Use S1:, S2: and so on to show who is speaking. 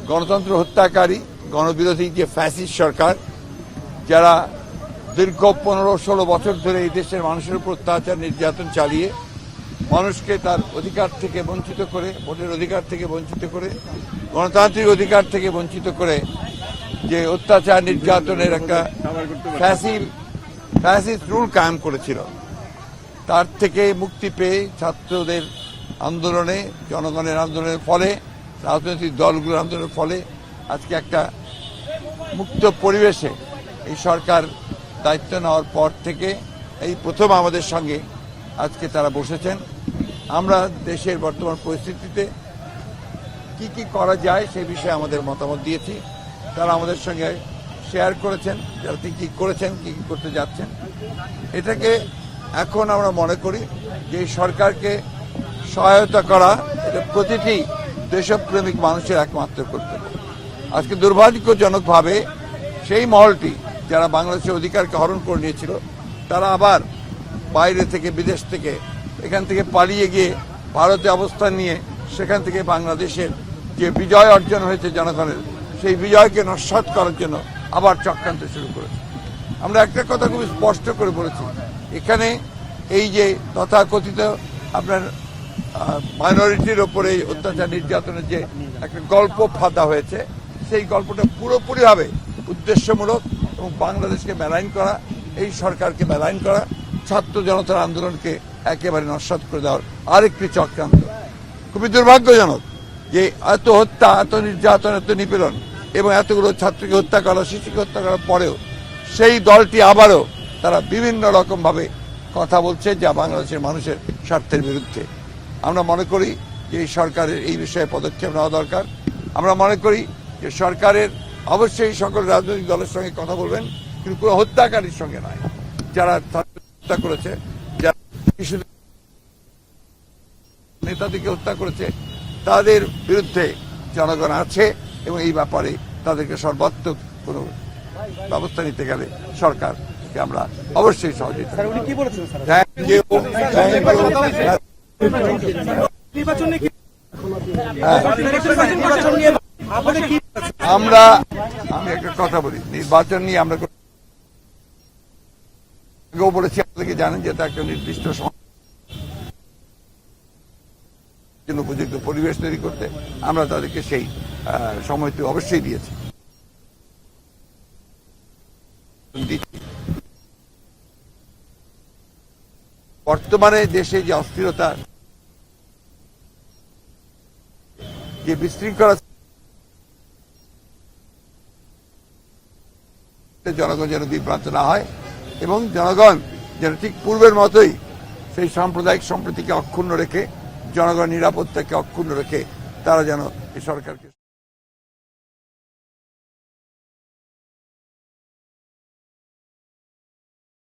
S1: গণতন্ত্র হত্যাকারী গণবিরোধী যে ফ্যাসিস্ট সরকার, যারা দীর্ঘ 15-16 বছর ধরে এই দেশের মানুষের উপর অত্যাচার নির্যাতন চালিয়ে মানুষকে তার অধিকার থেকে বঞ্চিত করে, ভোটের অধিকার থেকে বঞ্চিত করে, গণতান্ত্রিক অধিকার থেকে বঞ্চিত করে যে অত্যাচার নির্যাতনের একটা ফ্যাসিস্ট রুল কায়েম করেছিল, তার থেকে মুক্তি পেয়ে ছাত্রদের আন্দোলনে, জনগণের আন্দোলনের ফলে, রাজনৈতিক দলগুলোর আন্দোলনের ফলে আজকে একটা মুক্ত পরিবেশে এই সরকার দায়িত্ব নেওয়ার পর থেকে এই প্রথম আমাদের সঙ্গে আজকে তারা বসেছেন। আমরা দেশের বর্তমান পরিস্থিতিতে কি কি করা যায় সে বিষয়ে আমাদের মতামত দিয়েছি। তারা আমাদের সঙ্গে শেয়ার করেছেন যারা কি কি করেছেন, কি কি করতে যাচ্ছেন। এটাকে এখন আমরা মনে করি যে এই সরকারকে সহায়তা করা এটা প্রতিটি দেশপ্রেমিক মানুষের একমাত্র কর্তব্য। আজকে দুর্ভাগ্যজনকভাবে সেই মহলটি যারা বাংলাদেশের অধিকারকে হরণ করে নিয়েছিল, তারা আবার বাইরে থেকে, বিদেশ থেকে, এখান থেকে পালিয়ে গিয়ে ভারতে অবস্থান নিয়ে সেখান থেকে বাংলাদেশের যে বিজয় অর্জন হয়েছে জনগণের, সেই বিজয়কে নস্যাৎ করার জন্য আবার চক্রান্ত শুরু করেছে। আমরা একটা কথা খুব স্পষ্ট করে বলেছি, এখানে এই যে তথাকথিত আপনার মাইনরিটির ওপরে অত্যাচার নির্যাতনের যে একটা গল্প ফাঁদা হয়েছে, সেই গল্পটা পুরোপুরিভাবে উদ্দেশ্যমূলক এবং বাংলাদেশকে মেলাইন করা, এই সরকারকে মেলাইন করা, ছাত্র জনতার আন্দোলনকে একেবারে নস্যাৎ করে দেওয়ার আরেকটি চক্রান্ত। খুবই দুর্ভাগ্যজনক যে এত হত্যা, এত নির্যাতন, এত নিপীড়ন এবং এতগুলো ছাত্রকে হত্যা করা, শিশুকে হত্যা করার পরেও সেই দলটি আবারও তারা বিভিন্ন রকমভাবে কথা বলছে যা বাংলাদেশের মানুষের স্বার্থের বিরুদ্ধে। আমরা মনে করি যে এই সরকারের এই বিষয়ে পদক্ষেপ নেওয়া দরকার। আমরা মনে করি যে সরকারের অবশ্যই সকল রাজনৈতিক দলের সঙ্গে কথা বলবেন, কিন্তু কোনো হত্যাকারীর সঙ্গে নয়। যারা হত্যা করেছে, যারা শিশু নেতাদেরকে হত্যা করেছে, তাদের বিরুদ্ধে জনগণ আছে এবং এই ব্যাপারে তাদেরকে সর্বাত্মক কোনো ব্যবস্থা নিতে গেলে সরকারকে আমরা অবশ্যই সহযোগিতা আমি একটা কথা বলি, নির্বাচন নিয়ে আমরা বলেছি, আপনাদেরকে জানেন যে একটা নির্দিষ্ট উপযুক্ত পরিবেশ তৈরি করতে আমরা তাদেরকে সেই সময়টি অবশ্যই দিয়েছি। বর্তমানে দেশে যে অস্থিরতা, যে বিশৃঙ্খলা, জনগণ যেন বিভ্রান্ত না হয় এবং জনগণ যেন ঠিক পূর্বের মতোই সেই সাম্প্রদায়িক সম্প্রীতিকে অক্ষুণ্ণ রেখে, জনগণ নিরাপত্তাকে অক্ষুণ্ণ রেখে তারা যেন এই সরকারকে